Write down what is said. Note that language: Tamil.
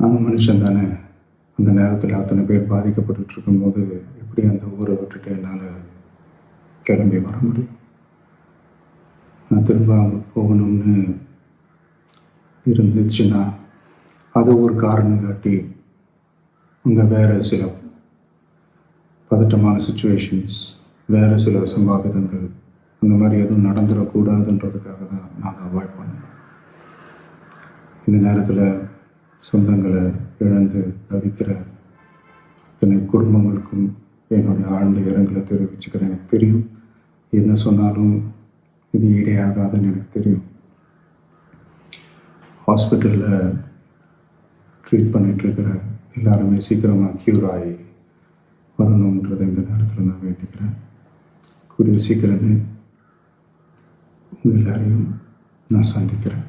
நானும் மனுஷன் தானே. அந்த நேரத்தில் அத்தனை பேர் பாதிக்கப்பட்டுட்டு இருக்கும்போது எப்படி அந்த ஊரை விட்டுட்டு என்னால் கிளம்பி வர முடியும்? நான் திரும்ப அங்கே போகணும்னு இருந்துச்சுன்னா அதை ஒரு காரணம் காட்டி அங்கே வேறு சில பதட்டமான சுச்சுவேஷன்ஸ், வேறு சில சம்பாவிதங்கள் அந்த மாதிரி எதுவும் நடந்துடக்கூடாதுன்றதுக்காக தான் நான் அவாய்ட் பண்ணேன். இந்த நேரத்தில் சொந்தங்களை இழந்து தவிக்கிற அத்தனை குடும்பங்களுக்கும் என்னுடைய ஆழ்ந்த இரங்கலை தெரிவிச்சுக்கிறேன். எனக்கு தெரியும், என்ன சொன்னாலும் இது ஈடையாகாதுன்னு எனக்கு தெரியும். ஹாஸ்பிட்டலில் ட்ரீட் பண்ணிகிட்ருக்கிற எல்லாருமே சீக்கிரமாக க்யூர் ஆகி வரணுன்றதை இந்த நேரத்தில் நான் வேண்டிக்கிறேன். கூடிய சீக்கிரமே உங்கள் எல்லாரையும் நான் சந்திக்கிறேன்.